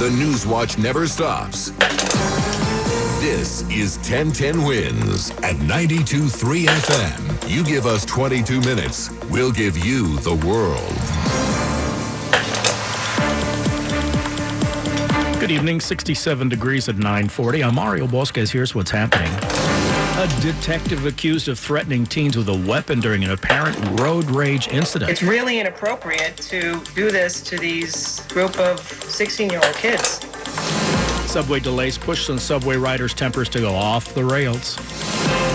The Newswatch never stops. This is 1010 Wins at 92.3 FM. You give us 22 minutes, we'll give you the world. Good evening, 67 degrees at 9:40. I'm Mario Bosquez. Here's what's happening. A detective accused of threatening teens with a weapon during an apparent road rage incident. It's really inappropriate to do this to these group of 16-year-old kids. Subway delays push some subway riders' tempers to go off the rails.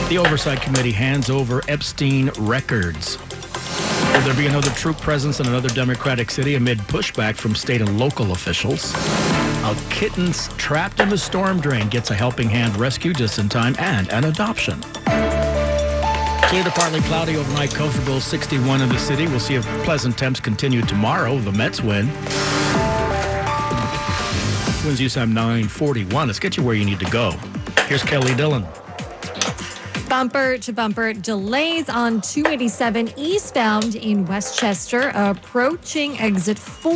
The Oversight Committee hands over Epstein records. Will there be another troop presence in another Democratic city amid pushback from state and local officials? A kitten trapped in the storm drain gets a helping hand rescue just in time, and an adoption. Clear to partly cloudy overnight, comfortable 61 in the city. We'll see if pleasant temps continue tomorrow. The Mets win. Winds USAM 941. Let's get you where you need to go. Here's Kelly Dillon. Bumper to bumper delays on 287 eastbound in Westchester, approaching exit 4,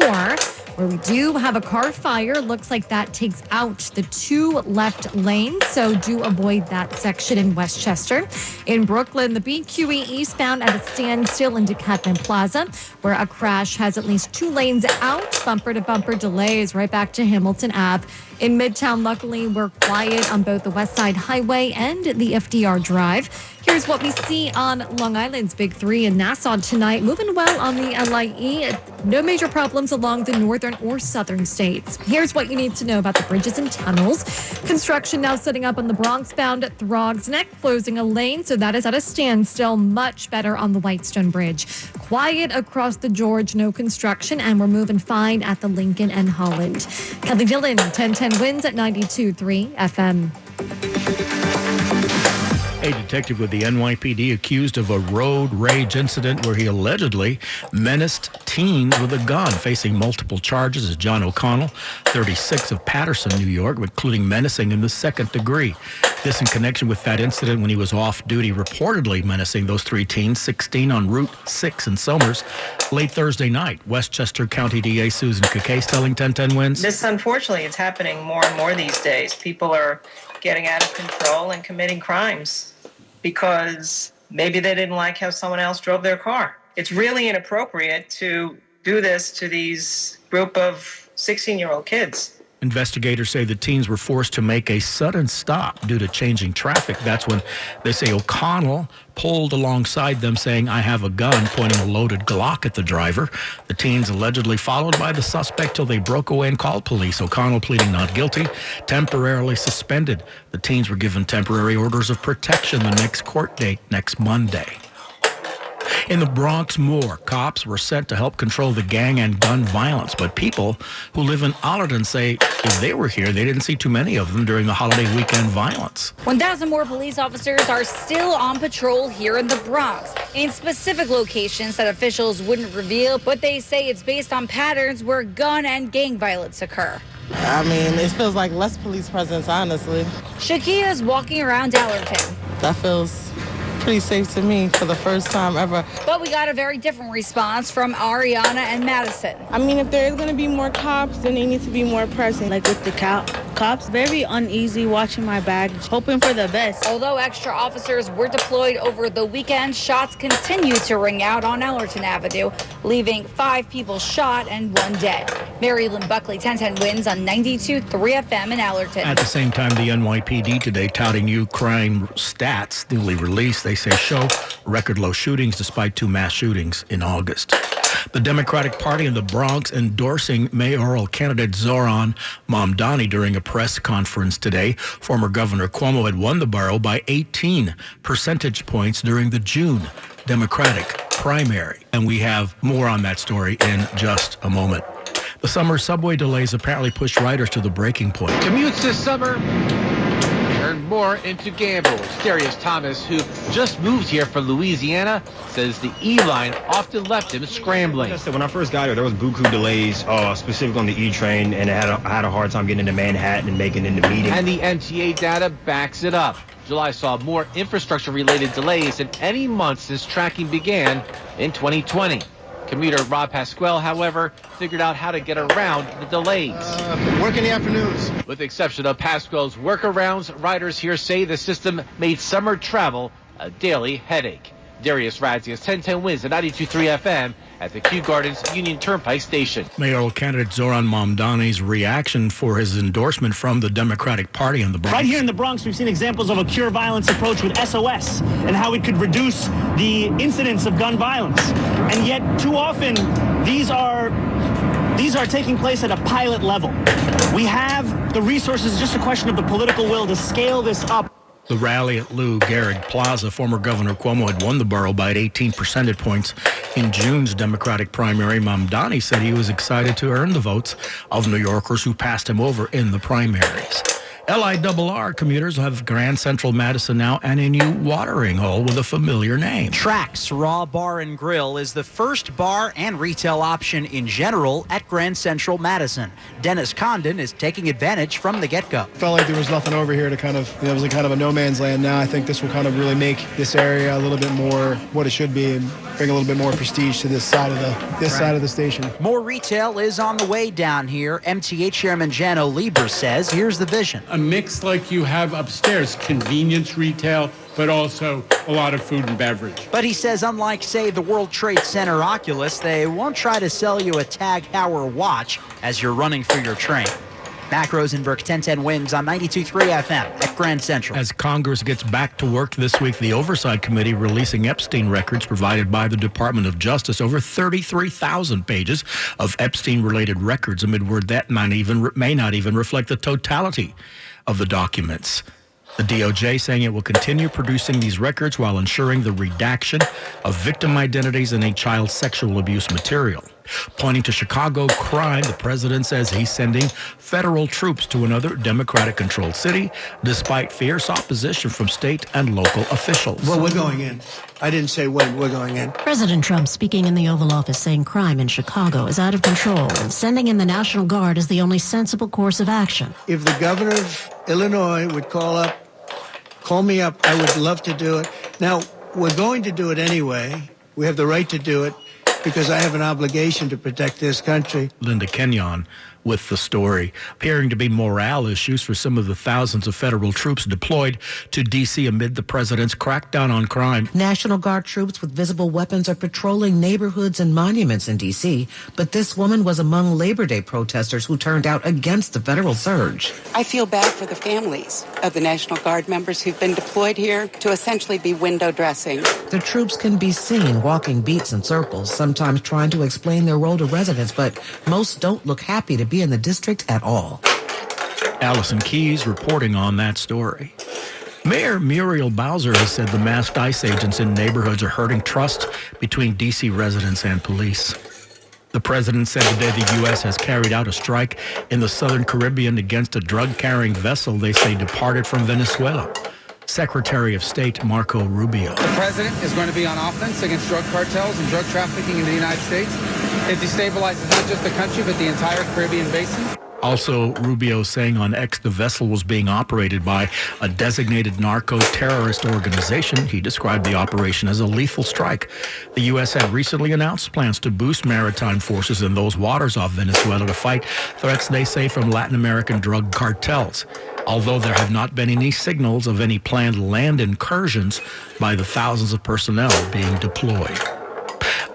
where we do have a car fire. Looks like that takes out the 2 left lanes, so do avoid that section in Westchester. In Brooklyn, the BQE eastbound at a standstill in Decathlon Plaza, where a crash has at least 2 lanes out. Bumper to bumper delays right back to Hamilton Ave. In Midtown, luckily, we're quiet on both the West Side Highway and the FDR Drive. Here's what we see on Long Island's Big 3 in Nassau tonight. Moving well on the LIE. No major problems along the northern or southern states. Here's what you need to know about the bridges and tunnels. Construction now setting up on the Bronx-bound Throgs Neck, closing a lane, so that is at a standstill. Much better on the Whitestone Bridge. Quiet across the George, no construction, and we're moving fine at the Lincoln and Holland. Kelly Dillon, 1010 Wins at 92.3 FM. A detective with the NYPD accused of a road rage incident where he allegedly menaced teens with a gun. Facing multiple charges is John O'Connell, 36, of Patterson, New York, including menacing in the 2nd degree. This in connection with that incident when he was off duty, reportedly menacing those 3 teens, 16 on Route 6 in Somers, late Thursday night. Westchester County DA Susan Kakays telling 1010 Wins. This, unfortunately, it's happening more and more these days. People are getting out of control and committing crimes because maybe they didn't like how someone else drove their car. It's really inappropriate to do this to these group of 16-year-old kids. Investigators say the teens were forced to make a sudden stop due to changing traffic. That's when they say O'Connell pulled alongside them saying, "I have a gun," pointing a loaded Glock at the driver. The teens allegedly followed by the suspect till they broke away and called police. O'Connell pleading not guilty, temporarily suspended. The teens were given temporary orders of protection. The next court date next Monday. In the Bronx, more cops were sent to help control the gang and gun violence. But people who live in Allerton say if they were here, they didn't see too many of them during the holiday weekend violence. 1,000 more police officers are still on patrol here in the Bronx in specific locations that officials wouldn't reveal, but they say it's based on patterns where gun and gang violence occur. I mean, it feels like less police presence, honestly. Shakia is walking around Allerton. That feels pretty safe to me for the first time ever. But we got a very different response from Ariana and Madison. I mean, if there is going to be more cops, then they need to be more present. Like with the cops, very uneasy watching my bag, hoping for the best. Although extra officers were deployed over the weekend, shots continue to ring out on Allerton Avenue, leaving 5 people shot and 1 dead. Mary Lynn Buckley, 1010 Wins on 92.3 FM in Allerton. At the same time, the NYPD today touting new crime stats newly released. They say show record low shootings despite 2 mass shootings in August. The Democratic Party in the Bronx endorsing mayoral candidate Zoran Mamdani during a press conference today. Former Governor Cuomo had won the borough by 18 percentage points during the June Democratic primary. And we have more on that story in just a moment. The summer subway delays apparently pushed riders to the breaking point. Commutes this summer turned more into gambles. Darius Thomas, who just moved here from Louisiana, says the E-line often left him scrambling. When I first got here, there was buku delays, specifically on the E-train, and I had a hard time getting into Manhattan and making it into meetings. And the MTA data backs it up. July saw more infrastructure-related delays than any month since tracking began in 2020. Commuter Rob Pasquale, however, figured out how to get around the delays. Work in the afternoons. With the exception of Pasquale's workarounds, riders here say the system made summer travel a daily headache. Darius Radzius, 1010 Wins at 92.3 FM at the Kew Gardens Union Turnpike Station. Mayoral candidate Zoran Mamdani's reaction for his endorsement from the Democratic Party in the Bronx. Right here in the Bronx, we've seen examples of a cure violence approach with SOS and how it could reduce the incidence of gun violence. And yet, too often, these are taking place at a pilot level. We have the resources, it's just a question of the political will to scale this up. The rally at Lou Gehrig Plaza, former Governor Cuomo had won the borough by 18 percentage points in June's Democratic primary. Mamdani said he was excited to earn the votes of New Yorkers who passed him over in the primaries. LIRR commuters have Grand Central Madison now and a new watering hole with a familiar name. Trax Raw Bar and Grill is the first bar and retail option in general at Grand Central Madison. Dennis Condon is taking advantage from the get-go. Felt like there was nothing over here to kind of, it was kind of a no man's land. Now I think this will kind of really make this area a little bit more what it should be and bring a little bit more prestige to this side of the station. More retail is on the way down here. MTA Chairman Jano Lieber says, here's the vision. A mix like you have upstairs, convenience retail, but also a lot of food and beverage. But he says, unlike, say, the World Trade Center Oculus, they won't try to sell you a Tag Heuer watch as you're running for your train. Mac Rosenberg, 1010 Wins on 92.3 FM at Grand Central. As Congress gets back to work this week, the Oversight Committee releasing Epstein records provided by the Department of Justice, over 33,000 pages of Epstein-related records, amid word that may not even reflect the totality of the documents. The DOJ saying it will continue producing these records while ensuring the redaction of victim identities and child sexual abuse material. Pointing to Chicago crime, the president says he's sending federal troops to another Democratic-controlled city, despite fierce opposition from state and local officials. Well, we're going in. I didn't say when. We're going in. President Trump speaking in the Oval Office saying crime in Chicago is out of control and sending in the National Guard is the only sensible course of action. If the governor of Illinois would call me up, I would love to do it. Now, we're going to do it anyway. We have the right to do it because I have an obligation to protect this country. Linda Kenyon with the story, appearing to be morale issues for some of the thousands of federal troops deployed to D.C. amid the president's crackdown on crime. National Guard troops with visible weapons are patrolling neighborhoods and monuments in D.C., but this woman was among Labor Day protesters who turned out against the federal surge. I feel bad for the families of the National Guard members who've been deployed here to essentially be window dressing. The troops can be seen walking beats and circles, sometimes trying to explain their role to residents, but most don't look happy to be in the district at all. Allison Keyes reporting on that story. Mayor Muriel Bowser has said the masked ICE agents in neighborhoods are hurting trust between D.C. residents and police. The president said today the U.S. has carried out a strike in the southern Caribbean against a drug-carrying vessel they say departed from Venezuela. Secretary of State Marco Rubio. The president is going to be on offense against drug cartels and drug trafficking in the United States. It destabilizes not just the country, but the entire Caribbean basin. Also, Rubio saying on X the vessel was being operated by a designated narco-terrorist organization. He described the operation as a lethal strike. The U.S. had recently announced plans to boost maritime forces in those waters off Venezuela to fight threats they say from Latin American drug cartels, although there have not been any signals of any planned land incursions by the thousands of personnel being deployed.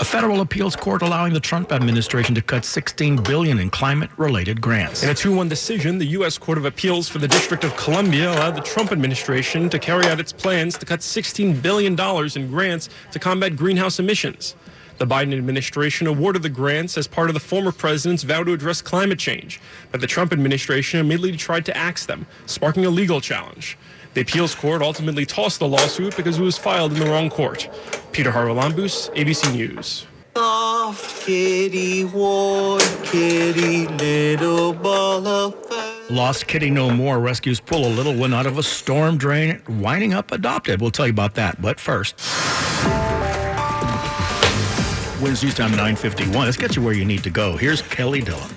A federal appeals court allowing the Trump administration to cut $16 billion in climate-related grants. In a 2-1 decision, the U.S. Court of Appeals for the District of Columbia allowed the Trump administration to carry out its plans to cut $16 billion in grants to combat greenhouse emissions. The Biden administration awarded the grants as part of the former president's vow to address climate change, but the Trump administration immediately tried to axe them, sparking a legal challenge. The appeals court ultimately tossed the lawsuit because it was filed in the wrong court. Peter Haralambous, ABC News. Soft kitty, warm kitty, little ball of fur. Lost kitty no more. Rescues pull a little one out of a storm drain, winding up adopted. We'll tell you about that, but first. Wednesday's time 9:51. Let's get you where you need to go. Here's Kelly Dillon.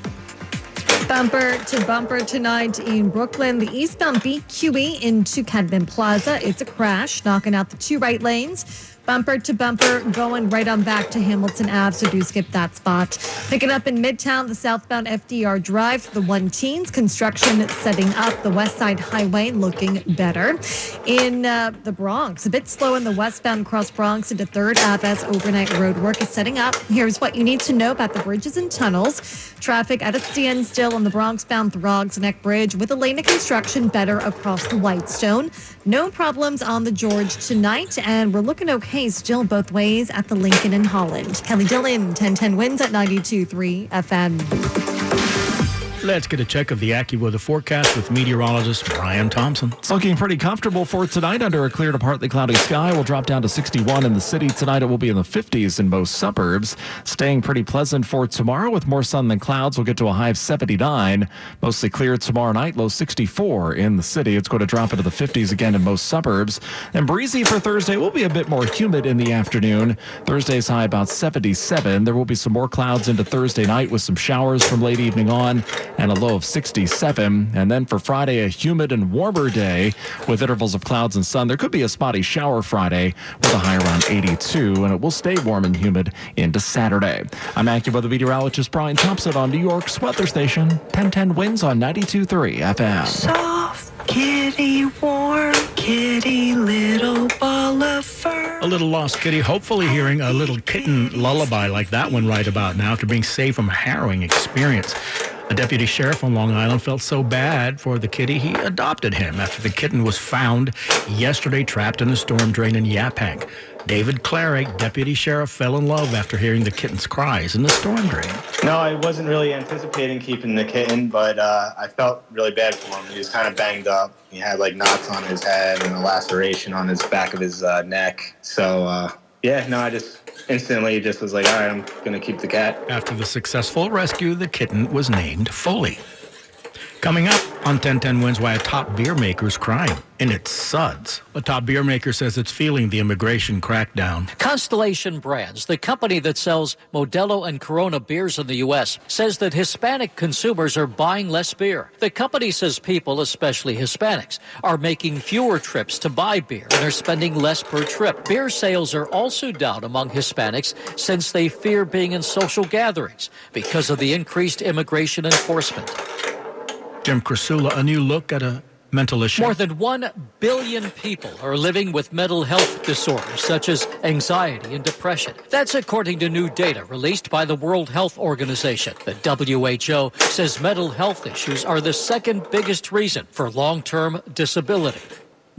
Bumper to bumper tonight in Brooklyn. The eastbound BQE into Cadman Plaza. It's a crash, knocking out the 2 right lanes. Bumper to bumper, going right on back to Hamilton Ave, so do skip that spot. Pick it up in Midtown, the southbound FDR Drive, the 1 construction setting up. The West Side Highway looking better. In the Bronx, a bit slow in the westbound cross Bronx into 3rd Ave as overnight road work is setting up. Here's what you need to know about the bridges and tunnels. Traffic at a standstill on the Bronx-bound Throgs Neck Bridge with a lane of construction better across the Whitestone. No problems on the George tonight, and we're looking okay still both ways at the Lincoln and Holland. Kelly Dillon, 1010 wins at 92.3 FM. Let's get a check of the AccuWeather forecast with meteorologist Brian Thompson. It's looking pretty comfortable for tonight under a clear to partly cloudy sky. We'll drop down to 61 in the city. Tonight it will be in the 50s in most suburbs. Staying pretty pleasant for tomorrow with more sun than clouds. We'll get to a high of 79. Mostly clear tomorrow night, low 64 in the city. It's going to drop into the 50s again in most suburbs. And breezy for Thursday will be a bit more humid in the afternoon. Thursday's high about 77. There will be some more clouds into Thursday night with some showers from late evening on, and a low of 67. And then for Friday, a humid and warmer day with intervals of clouds and sun. There could be a spotty shower Friday with a high around 82, and it will stay warm and humid into Saturday. I'm AccuWeather meteorologist Brian Thompson on New York's weather station, 1010 Winds on 92.3 FM. Soft kitty, warm kitty, little ball of fur. A little lost kitty, hopefully hearing a little kitten lullaby like that one right about now after being saved from a harrowing experience. A deputy sheriff on Long Island felt so bad for the kitty, he adopted him after the kitten was found yesterday trapped in a storm drain in Yaphank. David Clarick, deputy sheriff, fell in love after hearing the kitten's cries in the storm drain. No, I wasn't really anticipating keeping the kitten, but I felt really bad for him. He was kind of banged up. He had like knots on his head and a laceration on his back of his neck. So, I just instantly just was like, all right, I'm going to keep the cat. After the successful rescue, the kitten was named Foley. Coming up on 1010 Wins, why a top beer maker's crying in its suds. A top beer maker says it's feeling the immigration crackdown. Constellation Brands, the company that sells Modelo and Corona beers in the U.S., says that Hispanic consumers are buying less beer. The company says people, especially Hispanics, are making fewer trips to buy beer and are spending less per trip. Beer sales are also down among Hispanics since they fear being in social gatherings because of the increased immigration enforcement. Jim Crisula, a new look at a mental issue. More than 1 billion people are living with mental health disorders such as anxiety and depression. That's according to new data released by the World Health Organization. The WHO says mental health issues are the second biggest reason for long-term disability.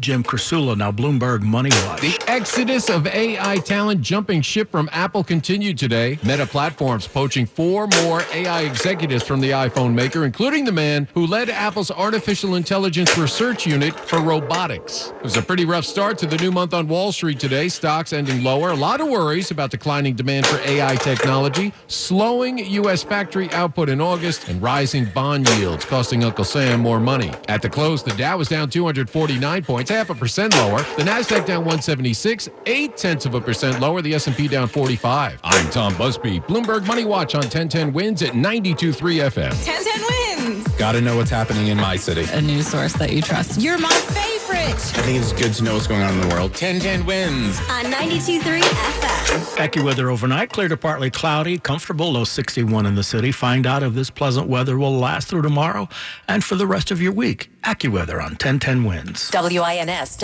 Jim Crisula, now Bloomberg Money Watch. The exodus of AI talent jumping ship from Apple continued today. Meta Platforms poaching 4 more AI executives from the iPhone maker, including the man who led Apple's artificial intelligence research unit for robotics. It was a pretty rough start to the new month on Wall Street today. Stocks ending lower. A lot of worries about declining demand for AI technology, slowing U.S. factory output in August, and rising bond yields costing Uncle Sam more money. At the close, the Dow was down 249 points. 0.5% lower. The NASDAQ down 176, 0.8% lower. The S&P down 45. I'm Tom Busby. Bloomberg Money Watch on 1010 Wins at 92.3 FM. 1010 Wins. Got to know what's happening in my city. A news source that you trust. You're my favorite. I think it's good to know what's going on in the world. 1010 Wins. On 92.3 FM. AccuWeather overnight, clear to partly cloudy, comfortable, low 61 in the city. Find out if this pleasant weather will last through tomorrow and for the rest of your week. AccuWeather on 1010 Wins. WINS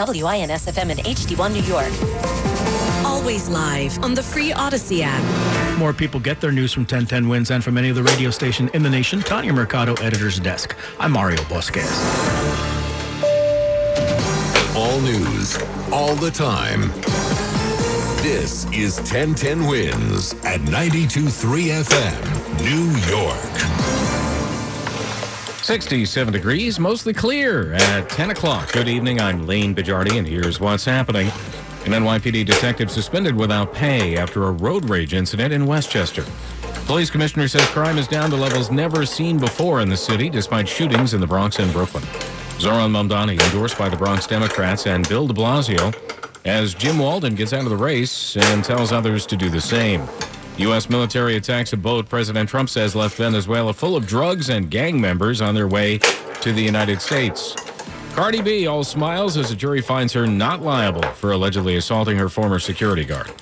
FM in HD1 New York. Always live on the free Odyssey app. More people get their news from 1010 Wins and from any of the radio station in the nation. Tanya Mercado, editor's desk. I'm Mario Bosquez. All news, all the time. This is 1010 Wins at 92.3 FM, New York. 67 degrees, mostly clear at 10 o'clock. Good evening, I'm Lane Bajardi, and here's what's happening. An NYPD detective suspended without pay after a road rage incident in Westchester. Police commissioner says crime is down to levels never seen before in the city, despite shootings in the Bronx and Brooklyn. Zoran Mamdani, endorsed by the Bronx Democrats and Bill de Blasio, as Jim Walden gets out of the race and tells others to do the same. U.S. military attacks a boat President Trump says left Venezuela full of drugs and gang members on their way to the United States. Cardi B all smiles as a jury finds her not liable for allegedly assaulting her former security guard.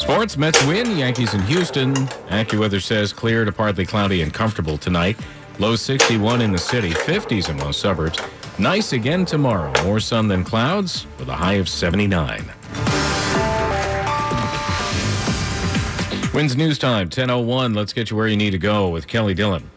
Sports, Mets win, Yankees in Houston. AccuWeather says clear to partly cloudy and comfortable tonight. Low 61 in the city, 50s in most suburbs. Nice again tomorrow, more sun than clouds with a high of 79. Winds News Time, 10:01. Let's get you where you need to go with Kelly Dillon.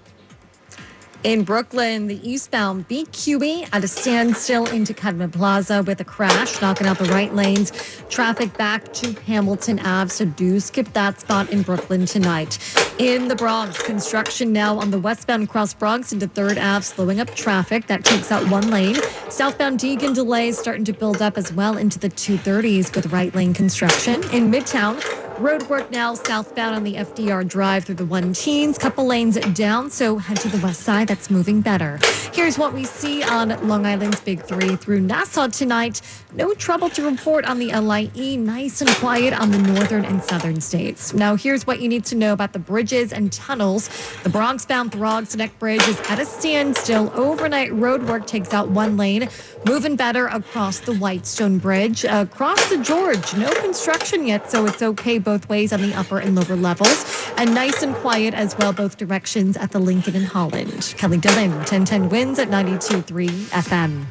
In Brooklyn, the eastbound BQE at a standstill into Cadman Plaza with a crash, knocking out the right lanes. Traffic back to Hamilton Ave, so do skip that spot in Brooklyn tonight. In the Bronx, construction now on the westbound Cross Bronx into 3rd Ave, slowing up traffic. That takes out one lane. Southbound Deegan delays starting to build up as well into the 230s with right lane construction. In Midtown, road work now southbound on the FDR Drive through the 1-teens. Couple lanes down, so head to the west side. That's moving better. Here's what we see on Long Island's Big 3 through Nassau tonight. No trouble to report on the LIE. Nice and quiet on the northern and southern states. Now, here's what you need to know about the bridges and tunnels. The Bronx-bound Throgs Neck Bridge is at a standstill. Overnight road work takes out one lane. Moving better across the Whitestone Bridge. Across the George, no construction yet, so it's okay both ways on the upper and lower levels. And nice and quiet as well, both directions at the Lincoln and Holland. Kelly Dillon, 1010 wins at 92.3 FM.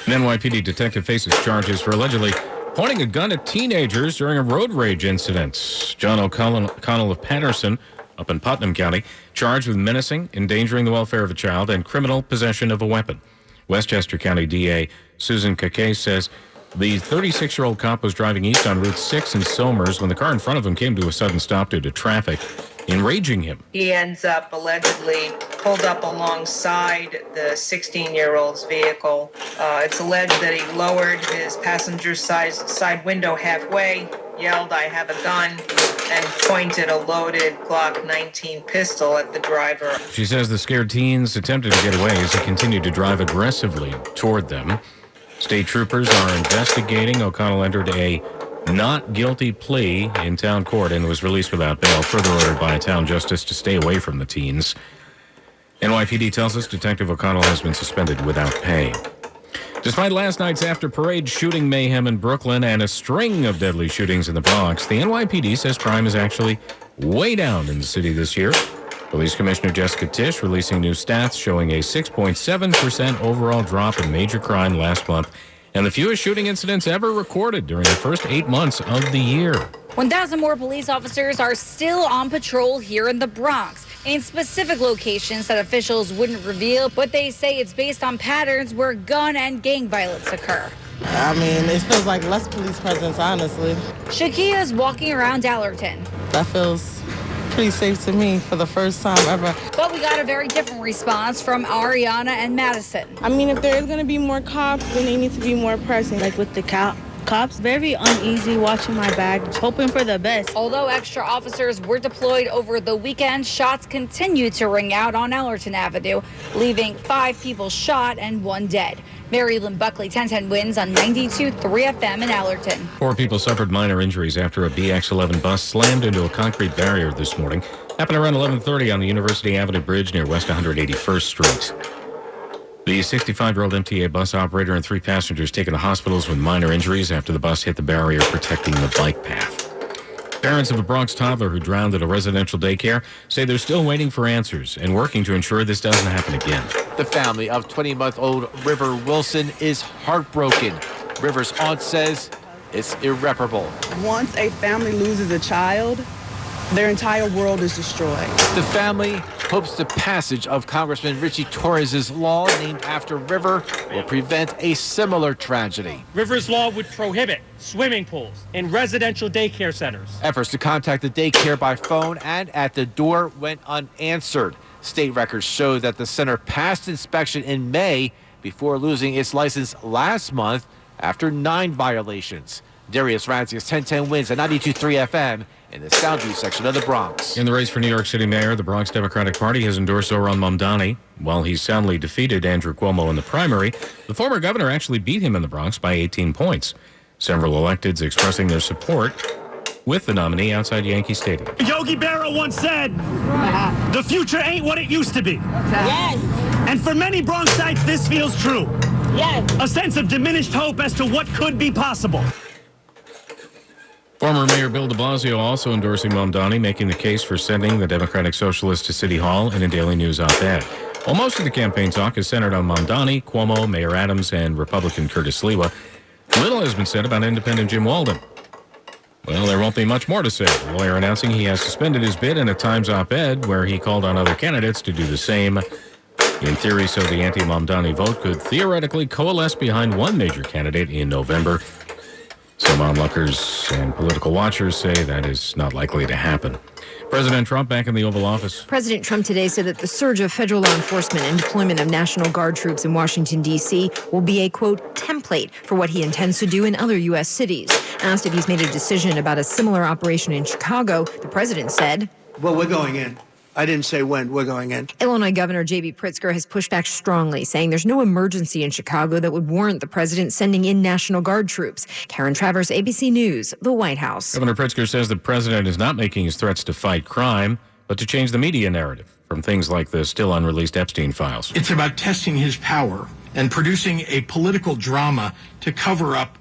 An NYPD detective faces charges for allegedly pointing a gun at teenagers during a road rage incident. John O'Connell of Patterson, up in Putnam County, charged with menacing, endangering the welfare of a child, and criminal possession of a weapon. Westchester County DA Susan Kakay says the 36-year-old cop was driving east on Route 6 in Somers when the car in front of him came to a sudden stop due to traffic, enraging him. He ends up allegedly pulled up alongside the 16-year-old's vehicle. It's alleged that he lowered his passenger side window halfway, yelled, "I have a gun," and pointed a loaded Glock 19 pistol at the driver. She says the scared teens attempted to get away as he continued to drive aggressively toward them. State troopers are investigating. O'Connell entered a not guilty plea in town court and was released without bail, further ordered by a town justice to stay away from the teens. NYPD tells us Detective O'Connell has been suspended without pay. Despite last night's after-parade shooting mayhem in Brooklyn and a string of deadly shootings in the Bronx, the NYPD says crime is actually way down in the city this year. Police Commissioner Jessica Tisch releasing new stats showing a 6.7% overall drop in major crime last month and the fewest shooting incidents ever recorded during the first 8 months of the year. 1,000 more police officers are still on patrol here in the Bronx in specific locations that officials wouldn't reveal, but they say it's based on patterns where gun and gang violence occur. I mean, it feels like less police presence, honestly. Shakia is walking around Allerton. That feels pretty safe to me for the first time ever. But we got a very different response from Ariana and Madison. I mean, if there is going to be more cops, then they need to be more present. Like with the cops, very uneasy watching my bag, hoping for the best. Although extra officers were deployed over the weekend, shots continued to ring out on Allerton Avenue, leaving 5 people shot and 1 dead. Mary Lynn Buckley, 1010 wins on 92.3 FM in Allerton. 4 people suffered minor injuries after a BX-11 bus slammed into a concrete barrier this morning. Happened around 11:30 on the University Avenue Bridge near West 181st Street. The 65-year-old MTA bus operator and 3 passengers taken to hospitals with minor injuries after the bus hit the barrier protecting the bike path. Parents of a Bronx toddler who drowned at a residential daycare say they're still waiting for answers and working to ensure this doesn't happen again. The family of 20-month-old River Wilson is heartbroken. River's aunt says it's irreparable. Once a family loses a child, their entire world is destroyed. The family hopes the passage of Congressman Richie Torres' law named after River will prevent a similar tragedy. River's law would prohibit swimming pools in residential daycare centers. Efforts to contact the daycare by phone and at the door went unanswered. State records show that the center passed inspection in May before losing its license last month after 9 violations. Darius Radzius, 1010 wins at 92.3 FM in the Soundview section of the Bronx. In the race for New York City mayor, the Bronx Democratic Party has endorsed Zohran Mamdani. While he soundly defeated Andrew Cuomo in the primary, the former governor actually beat him in the Bronx by 18 points. Several electeds expressing their support with the nominee outside Yankee Stadium. Yogi Berra once said, "The future ain't what it used to be." Yes. And for many Bronxites, this feels true. Yes. A sense of diminished hope as to what could be possible. Former Mayor Bill de Blasio also endorsing Mamdani, making the case for sending the Democratic Socialist to City Hall in a Daily News op-ed. While most of the campaign talk is centered on Mamdani, Cuomo, Mayor Adams, and Republican Curtis Sliwa, little has been said about independent Jim Walden. Well, there won't be much more to say. The lawyer announcing he has suspended his bid in a Times op-ed where he called on other candidates to do the same. In theory, so the anti-Mamdani vote could theoretically coalesce behind one major candidate in November. Some onlookers and political watchers say that is not likely to happen. President Trump back in the Oval Office. President Trump today said that the surge of federal law enforcement and deployment of National Guard troops in Washington, D.C. will be a, quote, template for what he intends to do in other U.S. cities. Asked if he's made a decision about a similar operation in Chicago, the president said, Well, we're going in. I didn't say when. We're going in. Illinois Governor J.B. Pritzker has pushed back strongly, saying there's no emergency in Chicago that would warrant the president sending in National Guard troops. Karen Travers, ABC News, the White House. Governor Pritzker says the president is not making his threats to fight crime, but to change the media narrative from things like the still unreleased Epstein files. It's about testing his power and producing a political drama to cover up